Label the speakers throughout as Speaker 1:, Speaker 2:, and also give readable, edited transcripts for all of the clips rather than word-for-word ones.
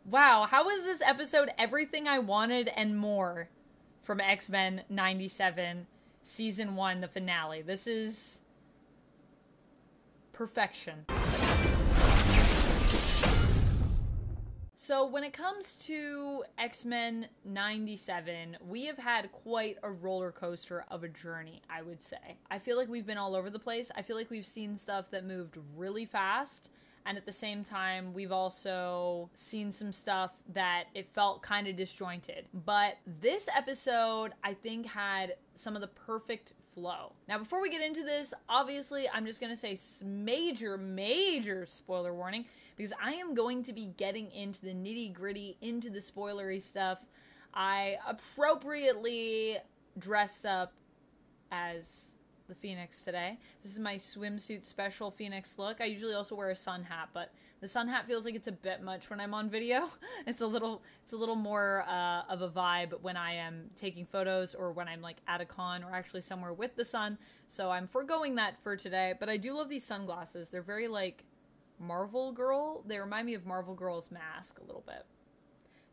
Speaker 1: Wow, how is this episode everything I wanted and more from X-Men 97 season 1, the finale? This is perfection. So when it comes to X-Men 97, we have had quite a roller coaster of a journey, I would say. I feel like we've been all over the place. I feel like we've seen stuff that moved really fast, and at the same time, we've also seen some stuff that it felt kind of disjointed. But this episode, I think, had some of the perfect flow. Now, before we get into this, obviously, I'm just going to say major spoiler warning, because I am going to be getting into the nitty-gritty, into the spoilery stuff. I appropriately dressed up as the Phoenix today. This is my swimsuit special Phoenix look. I usually also wear a sun hat, but the sun hat feels like it's a bit much when I'm on video. It's a little more of a vibe when I am taking photos or when I'm like at a con or actually somewhere with the sun. So I'm foregoing that for today, but I do love these sunglasses. They're very like Marvel Girl. They remind me of Marvel Girl's mask a little bit.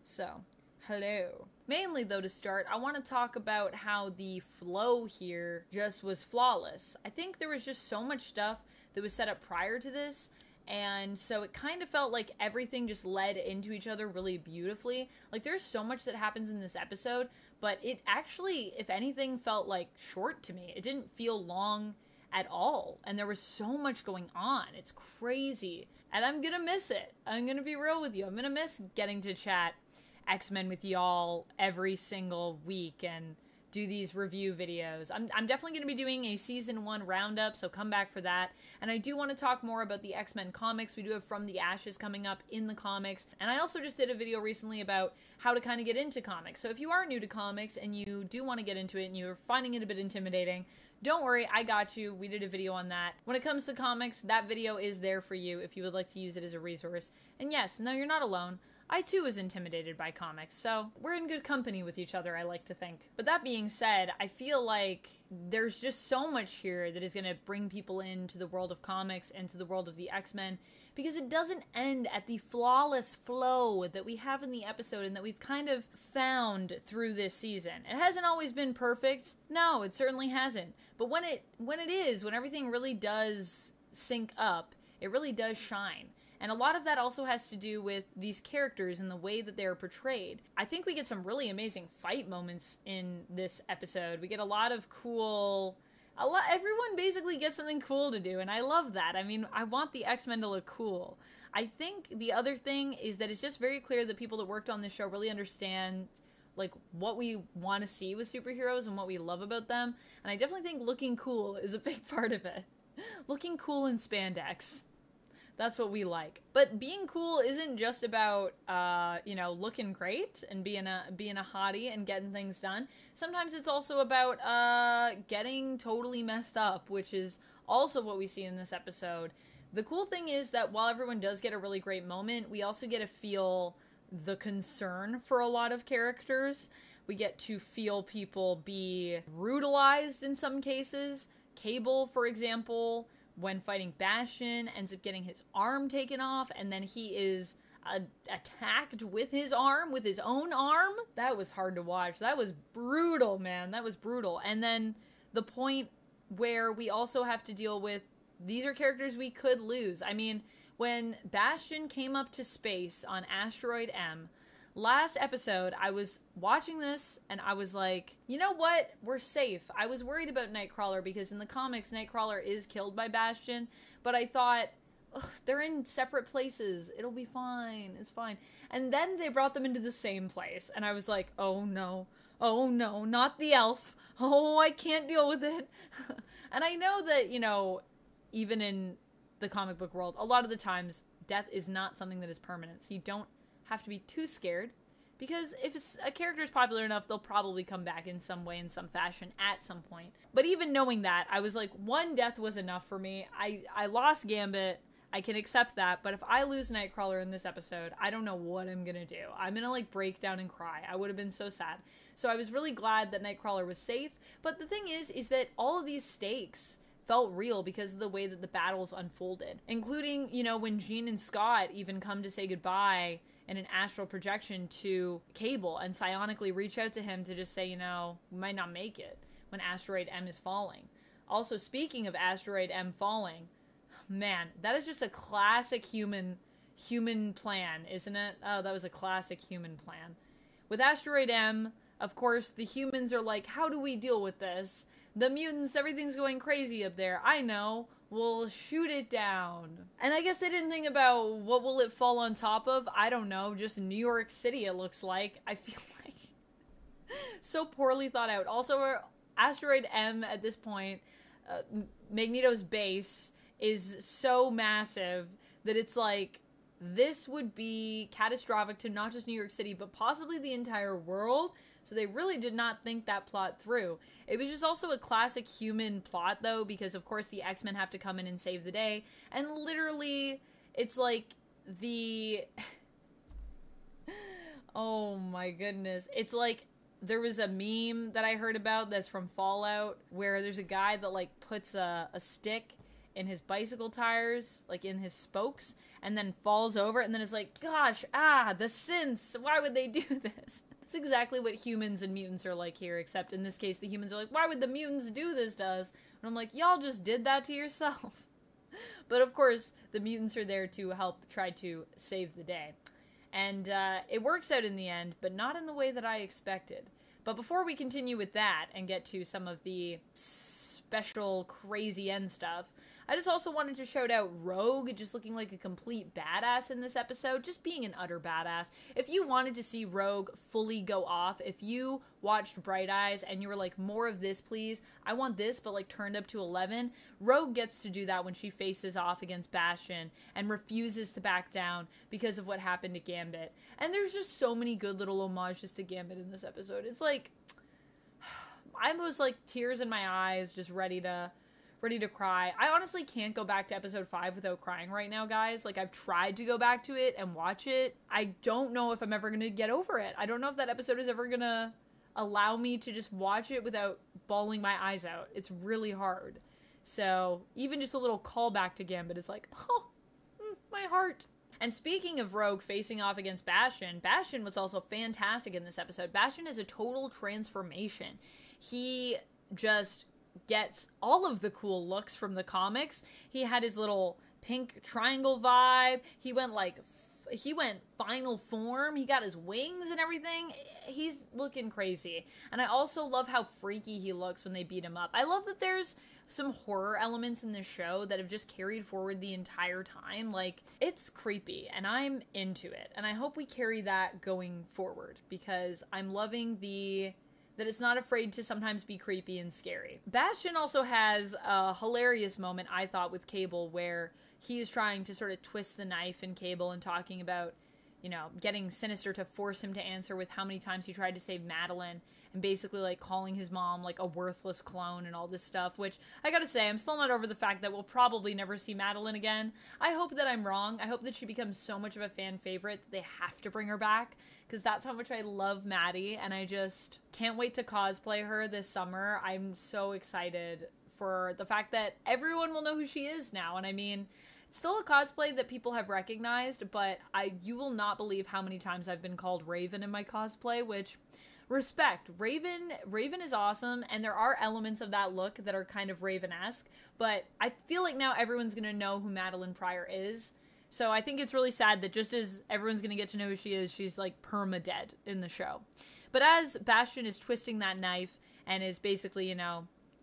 Speaker 1: So, hello. Mainly, though, to start, I want to talk about how the flow here just was flawless. I think there was just so much stuff that was set up prior to this, and so it kind of felt like everything just led into each other really beautifully. Like, there's so much that happens in this episode, but it actually, if anything, felt like short to me. It didn't feel long at all, and there was so much going on. It's crazy, and I'm gonna miss it. I'm gonna be real with you. I'm gonna miss getting to chat X-Men with y'all every single week and do these review videos. I'm definitely going to be doing a season 1 roundup, so come back for that. And I do want to talk more about the X-Men comics. We do have From the Ashes coming up in the comics. And I also just did a video recently about how to kind of get into comics. So if you are new to comics and you do want to get into it and you're finding it a bit intimidating, don't worry, I got you. We did a video on that. When it comes to comics, that video is there for you if you would like to use it as a resource. And yes, no, you're not alone. I too was intimidated by comics, so we're in good company with each other, I like to think. But that being said, I feel like there's just so much here that is going to bring people into the world of comics and to the world of the X-Men, because it doesn't end at the flawless flow that we have in the episode and that we've kind of found through this season. It hasn't always been perfect. No, it certainly hasn't. But when it is, when everything really does sync up, it really does shine. And a lot of that also has to do with these characters and the way that they're portrayed. I think we get some really amazing fight moments in this episode. We get a lot of cool... everyone basically gets something cool to do, and I love that. I mean, I want the X-Men to look cool. I think the other thing is that it's just very clear that people that worked on this show really understand like what we want to see with superheroes and what we love about them. And I definitely think looking cool is a big part of it. Looking cool in spandex. That's what we like. But being cool isn't just about, looking great and being a hottie and getting things done. Sometimes it's also about getting totally messed up, which is also what we see in this episode. The cool thing is that while everyone does get a really great moment, we also get to feel the concern for a lot of characters. We get to feel people be brutalized in some cases. Cable, for example, when fighting Bastion, ends up getting his arm taken off, and then he is attacked with his arm, with his own arm. That was hard to watch. That was brutal, man. That was brutal. And then the point where we also have to deal with, these are characters we could lose. I mean, when Bastion came up to space on Asteroid M, last episode, I was watching this and I was like, you know what? We're safe. I was worried about Nightcrawler because in the comics, Nightcrawler is killed by Bastion, but I thought, they're in separate places. It'll be fine. It's fine. And then they brought them into the same place, and I was like, oh no, not the elf. Oh, I can't deal with it. And I know that, even in the comic book world, a lot of the times, death is not something that is permanent, so you don't have to be too scared, because if a character is popular enough, they'll probably come back in some way, in some fashion, at some point. But even knowing that, I was like, one death was enough for me. I lost Gambit. I can accept that, but if I lose Nightcrawler in this episode, I don't know what I'm gonna do. I'm gonna, break down and cry. I would have been so sad. So I was really glad that Nightcrawler was safe, but the thing is that all of these stakes felt real because of the way that the battles unfolded. Including, when Jean and Scott even come to say goodbye in an astral projection to Cable and psionically reach out to him to just say, we might not make it when Asteroid M is falling. Also, speaking of Asteroid M falling, man, that is just a classic human plan, isn't it? Oh, that was a classic human plan. With Asteroid M, of course, the humans are like, how do we deal with this? The mutants, everything's going crazy up there. I know. We'll shoot it down. And I guess they didn't think about what will it fall on top of. I don't know. Just New York City, it looks like. I feel like so poorly thought out. Also, Asteroid M at this point, Magneto's base is so massive that it's like, this would be catastrophic to not just New York City, but possibly the entire world. So they really did not think that plot through. It was just also a classic human plot, though, because of course the X-Men have to come in and save the day. And literally, it's like the... oh my goodness. It's like, there was a meme that I heard about that's from Fallout, where there's a guy that like puts a stick in his bicycle tires, like in his spokes, and then falls over, and then it's like, gosh, the synths, why would they do this? It's exactly what humans and mutants are like here, except in this case, the humans are like, why would the mutants do this to us? And I'm like, y'all just did that to yourself. But of course, the mutants are there to help try to save the day. And it works out in the end, but not in the way that I expected. But before we continue with that and get to some of the special crazy end stuff, I just also wanted to shout out Rogue, just looking like a complete badass in this episode, just being an utter badass. If you wanted to see Rogue fully go off, if you watched Bright Eyes and you were like, more of this please, I want this but like turned up to 11, Rogue gets to do that when she faces off against Bastion and refuses to back down because of what happened to Gambit. And there's just so many good little homages to Gambit in this episode. It's like, I was like tears in my eyes, just ready to cry. I honestly can't go back to episode 5 without crying right now, guys. Like, I've tried to go back to it and watch it. I don't know if I'm ever gonna get over it. I don't know if that episode is ever gonna allow me to just watch it without bawling my eyes out. It's really hard. So, even just a little callback to Gambit is like, oh, my heart. And speaking of Rogue facing off against Bastion, Bastion was also fantastic in this episode. Bastion is a total transformation. He just gets all of the cool looks from the comics. He had his little pink triangle vibe. He went final form. He got his wings and everything. He's looking crazy. And I also love how freaky he looks when they beat him up. I love that there's some horror elements in this show that have just carried forward the entire time. Like, it's creepy and I'm into it. And I hope we carry that going forward because I'm loving that it's not afraid to sometimes be creepy and scary. Bastion also has a hilarious moment, I thought, with Cable, where he is trying to sort of twist the knife in Cable and talking about, getting Sinister to force him to answer with how many times he tried to save Madeline, and basically, like, calling his mom, like, a worthless clone and all this stuff, which, I gotta say, I'm still not over the fact that we'll probably never see Madeline again. I hope that I'm wrong. I hope that she becomes so much of a fan favorite that they have to bring her back, because that's how much I love Maddie, and I just can't wait to cosplay her this summer. I'm so excited for the fact that everyone will know who she is now, and I mean, it's still a cosplay that people have recognized, but you will not believe how many times I've been called Raven in my cosplay, which, respect. Raven is awesome, and there are elements of that look that are kind of Raven-esque, but I feel like now everyone's gonna know who Madeline Pryor is. So I think it's really sad that just as everyone's going to get to know who she is, she's like perma-dead in the show. But as Bastion is twisting that knife and is basically,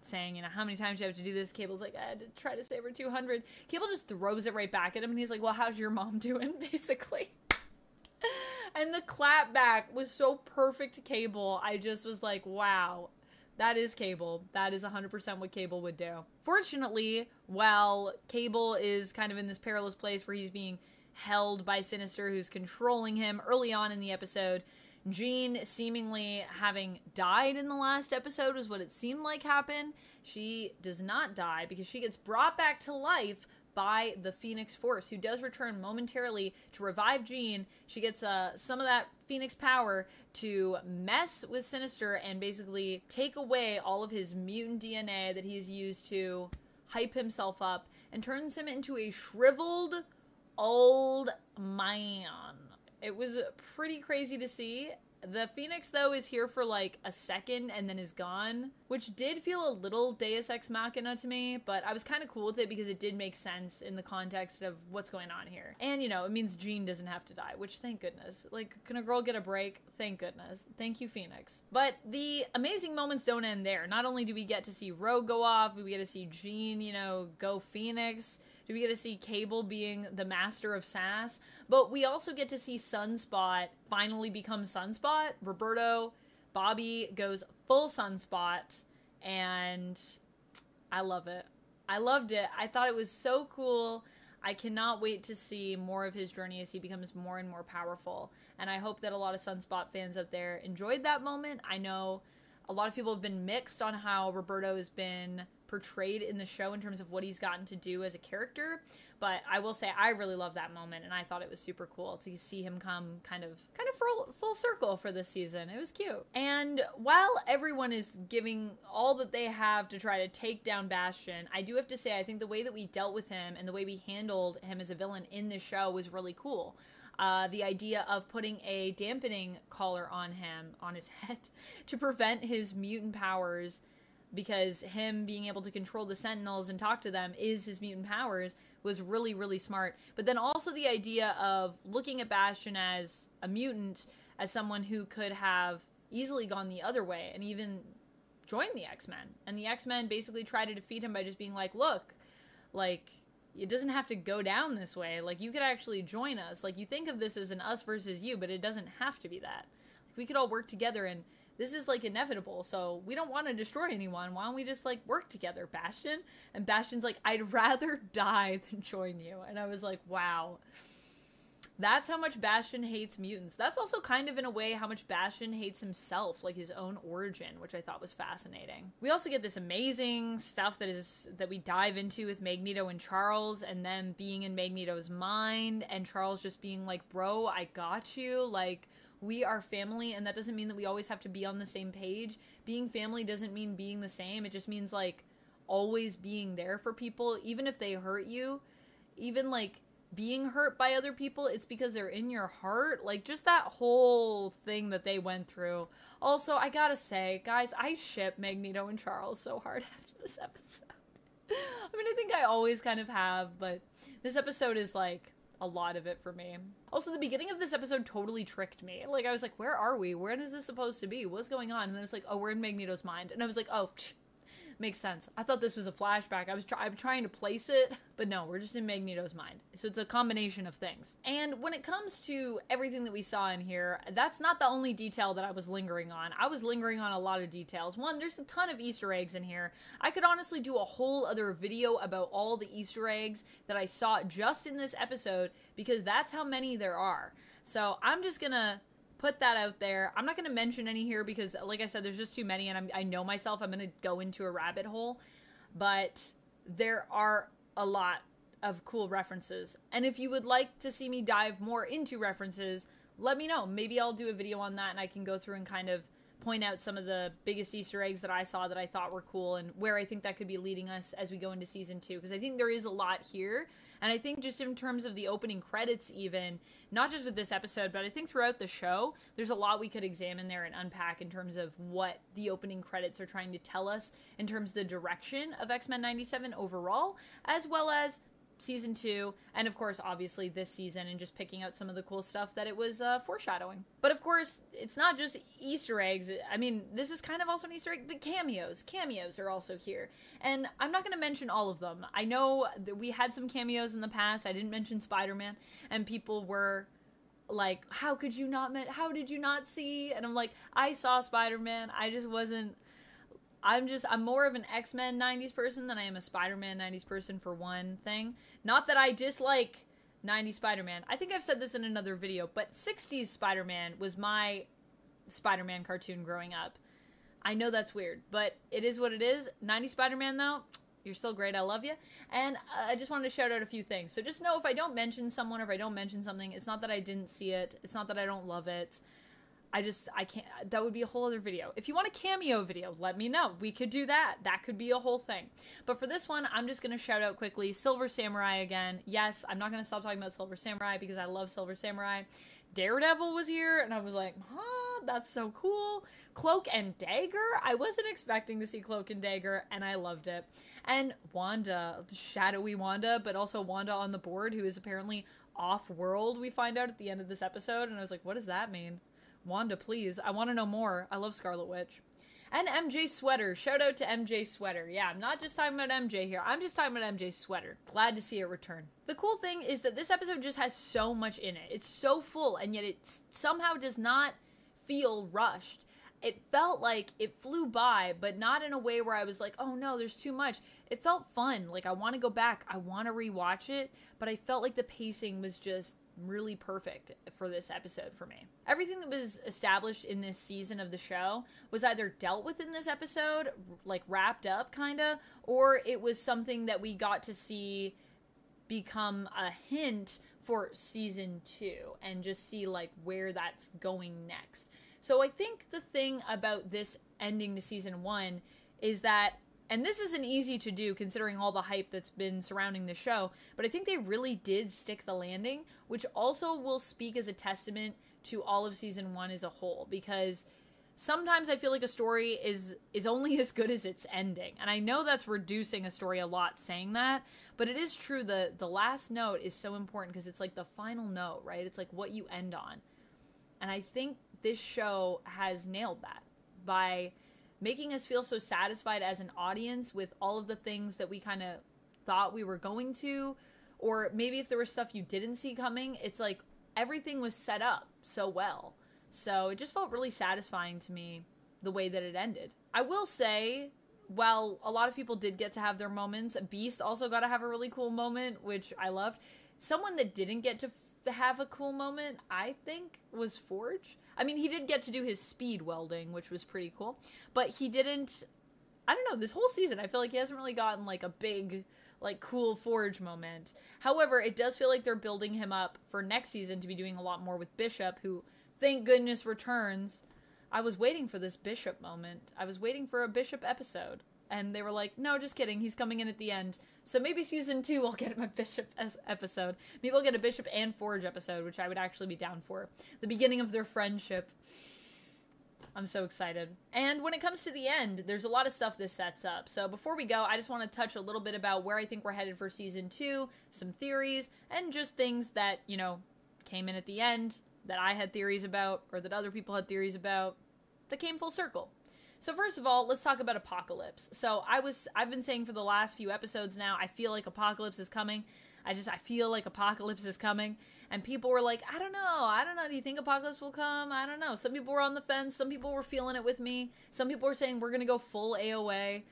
Speaker 1: saying, how many times do you have to do this? Cable's like, I had to try to save her 200. Cable just throws it right back at him and he's like, well, how's your mom doing? Basically. And the clap back was so perfect, Cable. I just was like, wow. That is Cable. That is 100% what Cable would do. Fortunately, while Cable is kind of in this perilous place where he's being held by Sinister, who's controlling him early on in the episode, Jean, seemingly having died in the last episode, was what it seemed like happened. She does not die because she gets brought back to life by the Phoenix Force, who does return momentarily to revive Jean. She gets some of that Phoenix power to mess with Sinister and basically take away all of his mutant DNA that he's used to hype himself up and turns him into a shriveled old man. It was pretty crazy to see. The Phoenix, though, is here for like a second and then is gone, which did feel a little Deus Ex Machina to me, but I was kind of cool with it because it did make sense in the context of what's going on here. And, you know, it means Jean doesn't have to die, which thank goodness. Like, can a girl get a break? Thank goodness. Thank you, Phoenix. But the amazing moments don't end there. Not only do we get to see Rogue go off, we get to see Jean, you know, go Phoenix. Do we get to see Cable being the master of sass? But we also get to see Sunspot finally become Sunspot. Roberto, Bobby goes full Sunspot, and I love it. I loved it. I thought it was so cool. I cannot wait to see more of his journey as he becomes more and more powerful. And I hope that a lot of Sunspot fans out there enjoyed that moment. I know a lot of people have been mixed on how Roberto has been portrayed in the show in terms of what he's gotten to do as a character, but I will say I really love that moment, and I thought it was super cool to see him come kind of full circle for this season. It was cute. And while everyone is giving all that they have to try to take down Bastion, I do have to say I think the way that we dealt with him and the way we handled him as a villain in this show was really cool. The idea of putting a dampening collar on him, on his head, to prevent his mutant powers, because him being able to control the Sentinels and talk to them is his mutant powers, was really, really smart. But then also the idea of looking at Bastion as a mutant, as someone who could have easily gone the other way and even joined the X-Men. And the X-Men basically try to defeat him by just being like, look, like, it doesn't have to go down this way. Like, you could actually join us. Like, you think of this as an us versus you, but it doesn't have to be that. Like, we could all work together, and this is, like, inevitable, so we don't want to destroy anyone. Why don't we just, like, work together, Bastion? And Bastion's like, I'd rather die than join you. And I was like, wow. That's how much Bastion hates mutants. That's also kind of, in a way, how much Bastion hates himself, like his own origin, which I thought was fascinating. We also get this amazing stuff that we dive into with Magneto and Charles, and them being in Magneto's mind, and Charles just being like, bro, I got you, like, we are family, and that doesn't mean that we always have to be on the same page. Being family doesn't mean being the same. It just means, like, always being there for people, even if they hurt you, even, like, being hurt by other people, it's because they're in your heart. Like, just that whole thing that they went through. Also, I gotta say, guys, I ship Magneto and Charles so hard after this episode. I mean, I think I always kind of have, but this episode is, like, a lot of it for me. Also, the beginning of this episode totally tricked me. Like, I was like, where are we? Where is this supposed to be? What's going on? And then it's like, oh, we're in Magneto's mind. And I was like, oh, makes sense. I thought this was a flashback. I'm trying to place it, but no, we're just in Magneto's mind. So it's a combination of things. And when it comes to everything that we saw in here, that's not the only detail that I was lingering on. I was lingering on a lot of details. One, there's a ton of Easter eggs in here. I could honestly do a whole other video about all the Easter eggs that I saw just in this episode, because that's how many there are. So I'm just gonna put that out there. I'm not going to mention any here because, like I said, there's just too many, and I know myself, I'm going to go into a rabbit hole, but there are a lot of cool references. And if you would like to see me dive more into references, let me know. Maybe I'll do a video on that, and I can go through and kind of point out some of the biggest Easter eggs that I saw that I thought were cool, and where I think that could be leading us as we go into season 2, because I think there is a lot here. And I think just in terms of the opening credits even, not just with this episode, but I think throughout the show, there's a lot we could examine there and unpack in terms of what the opening credits are trying to tell us in terms of the direction of X-Men 97 overall, as well as season 2, and of course, obviously this season, and just picking out some of the cool stuff that it was foreshadowing. But of course, it's not just Easter eggs. I mean, this is kind of also an Easter egg, but cameos are also here. And I'm not going to mention all of them. I know that we had some cameos in the past. I didn't mention Spider-Man, and people were like, how did you not see? And I'm like, I saw Spider-Man. I just wasn't, I'm more of an X-Men 90s person than I am a Spider-Man 90s person, for one thing. Not that I dislike 90s Spider-Man. I think I've said this in another video, but 60s Spider-Man was my Spider-Man cartoon growing up. I know that's weird, but it is what it is. 90s Spider-Man, though, you're still great. I love you. And I just wanted to shout out a few things. So just know if I don't mention someone or if I don't mention something, it's not that I didn't see it. It's not that I don't love it. I can't, that would be a whole other video. If you want a cameo video, let me know. We could do that. That could be a whole thing. But for this one, I'm just going to shout out quickly Silver Samurai again. Yes, I'm not going to stop talking about Silver Samurai because I love Silver Samurai. Daredevil was here, and I was like, huh, that's so cool. Cloak and Dagger? I wasn't expecting to see Cloak and Dagger, and I loved it. And Wanda, shadowy Wanda, but also Wanda on the board, who is apparently off-world, we find out at the end of this episode, and I was like, what does that mean? Wanda, please. I want to know more. I love Scarlet Witch. And MJ Sweater. Shout out to MJ Sweater. Yeah, I'm not just talking about MJ here. I'm just talking about MJ Sweater. Glad to see it return. The cool thing is that this episode just has so much in it. It's so full, and yet it somehow does not feel rushed. It felt like it flew by, but not in a way where I was like, oh no, there's too much. It felt fun. Like, I want to go back. I want to rewatch it, but I felt like the pacing was just really perfect for this episode for me. Everything that was established in this season of the show was either dealt with in this episode, like wrapped up kinda, or it was something that we got to see become a hint for season 2 and just see like where that's going next. So I think the thing about this ending to season 1 is that, and this isn't easy to do considering all the hype that's been surrounding the show, but I think they really did stick the landing, which also will speak as a testament to all of season 1 as a whole, because sometimes I feel like a story is only as good as its ending. And I know that's reducing a story a lot saying that, but it is true. The last note is so important because it's like the final note, right? It's like what you end on. And I think this show has nailed that by making us feel so satisfied as an audience with all of the things that we kind of thought we were going to, or maybe if there was stuff you didn't see coming, it's like everything was set up so well. So it just felt really satisfying to me the way that it ended. I will say, while a lot of people did get to have their moments, Beast also got to have a really cool moment, which I loved. Someone that didn't get to have a cool moment, I think, was Forge. I mean, he did get to do his speed welding, which was pretty cool, but he didn't, I don't know, this whole season, I feel like he hasn't really gotten like a big, like cool Forge moment. However, it does feel like they're building him up for next season to be doing a lot more with Bishop, who, thank goodness, returns. I was waiting for this Bishop moment. I was waiting for a Bishop episode. And they were like, no, just kidding. He's coming in at the end. So maybe season 2 I'll get my Bishop episode. Maybe I'll get a Bishop and Forge episode, which I would actually be down for. The beginning of their friendship. I'm so excited. And when it comes to the end, there's a lot of stuff this sets up. So before we go, I just want to touch a little bit about where I think we're headed for season 2, some theories, and just things that, you know, came in at the end that I had theories about, or that other people had theories about, that came full circle. So first of all, let's talk about Apocalypse. So I've been saying for the last few episodes now, I feel like Apocalypse is coming. I feel like Apocalypse is coming. And people were like, I don't know. Do you think Apocalypse will come? I don't know. Some people were on the fence. Some people were feeling it with me. Some people were saying we're going to go full AOA,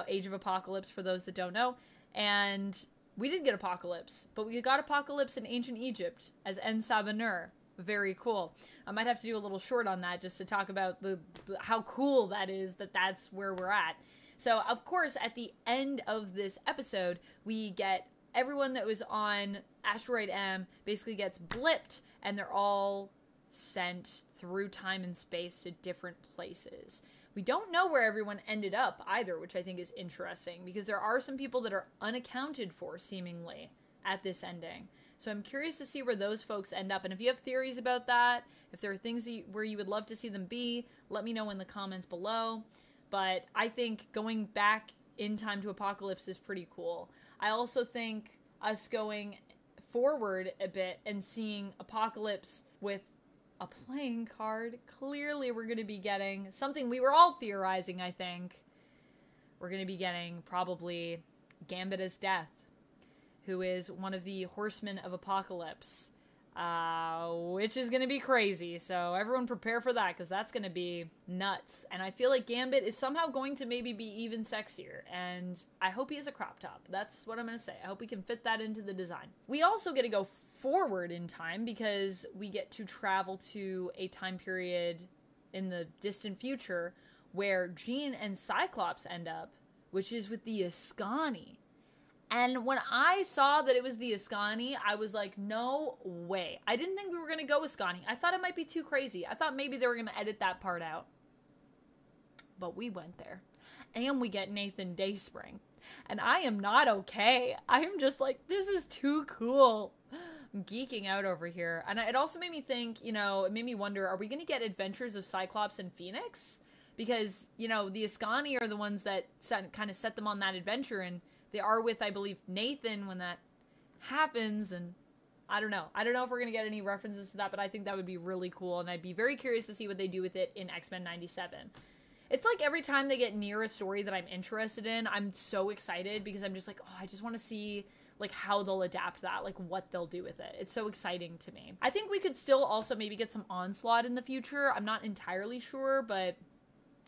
Speaker 1: Age of Apocalypse, for those that don't know. And we did get Apocalypse, but we got Apocalypse in Ancient Egypt as En-Sabah-Nur. Very cool. I might have to do a little short on that just to talk about the how cool that is, that's where we're at. So, of course, at the end of this episode, we get everyone that was on Asteroid M basically gets blipped, and they're all sent through time and space to different places. We don't know where everyone ended up either, which I think is interesting, because there are some people that are unaccounted for, seemingly, at this ending. So I'm curious to see where those folks end up. And if you have theories about that, if there are things where you would love to see them be, let me know in the comments below. But I think going back in time to Apocalypse is pretty cool. I also think us going forward a bit and seeing Apocalypse with a playing card, clearly we're going to be getting something we were all theorizing, I think. We're going to be getting probably Gambit as Death, who is one of the Horsemen of Apocalypse, which is going to be crazy. So everyone prepare for that, because that's going to be nuts. And I feel like Gambit is somehow going to maybe be even sexier, and I hope he has a crop top. That's what I'm going to say. I hope we can fit that into the design. We also get to go forward in time, because we get to travel to a time period in the distant future where Jean and Cyclops end up, which is with the Askani. And when I saw that it was the Askani, I was like, no way. I didn't think we were going to go Askani. I thought it might be too crazy. I thought maybe they were going to edit that part out. But we went there. And we get Nathan Dayspring. And I am not okay. I am just like, this is too cool. geeking out over here. And it also made me think, you know, it made me wonder, are we going to get Adventures of Cyclops and Phoenix? Because, you know, the Ascani are the ones that kind of set them on that adventure, and they are with, I believe, Nathan when that happens, and I don't know. I don't know if we're going to get any references to that, but I think that would be really cool, and I'd be very curious to see what they do with it in X-Men 97. It's like every time they get near a story that I'm interested in, I'm so excited because I'm just like, oh, I just want to see like how they'll adapt that, like what they'll do with it. It's so exciting to me. I think we could still also maybe get some Onslaught in the future. I'm not entirely sure, but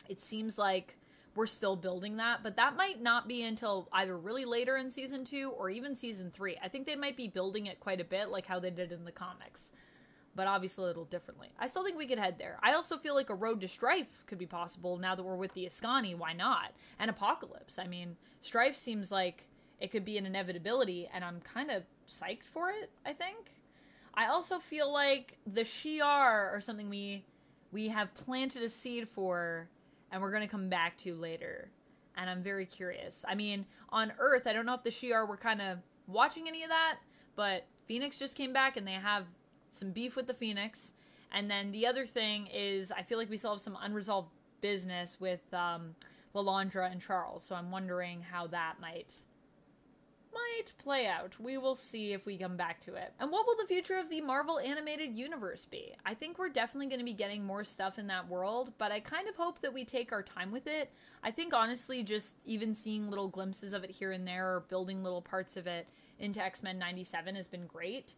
Speaker 1: it seems like we're still building that, but that might not be until either really later in season 2 or even season 3. I think they might be building it quite a bit like how they did in the comics, but obviously a little differently. I still think we could head there. I also feel like a Road to Strife could be possible now that we're with the Ascani. Why not? And Apocalypse. I mean, Strife seems like it could be an inevitability, and I'm kind of psyched for it, I think. I also feel like the Shi'ar are something we have planted a seed for, and we're going to come back to later. And I'm very curious. I mean, on Earth, I don't know if the Shi'ar were kind of watching any of that, but Phoenix just came back, and they have some beef with the Phoenix. And then the other thing is, I feel like we still have some unresolved business with Lilandra and Charles. So I'm wondering how that might play out. We will see if we come back to it. And what will the future of the Marvel animated universe be? I think we're definitely going to be getting more stuff in that world, but I kind of hope that we take our time with it. I think honestly, just even seeing little glimpses of it here and there, or building little parts of it into X-Men 97 has been great.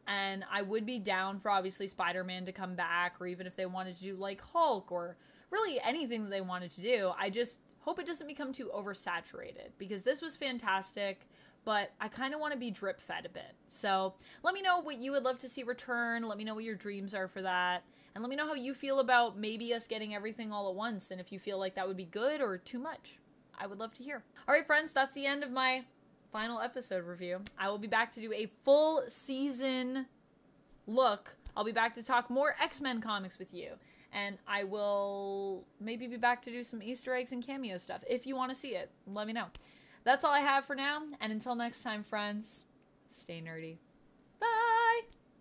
Speaker 1: And I would be down for obviously Spider-Man to come back, or even if they wanted to do like Hulk, or really anything that they wanted to do. I just hope it doesn't become too oversaturated, because this was fantastic, but I kind of want to be drip fed a bit. So let me know what you would love to see return. Let me know what your dreams are for that. And let me know how you feel about maybe us getting everything all at once, and if you feel like that would be good or too much. I would love to hear. All right, friends, that's the end of my final episode review. I will be back to do a full season look. I'll be back to talk more X-Men comics with you. And I will maybe be back to do some Easter eggs and cameo stuff. If you want to see it, let me know. That's all I have for now. And until next time, friends, stay nerdy. Bye!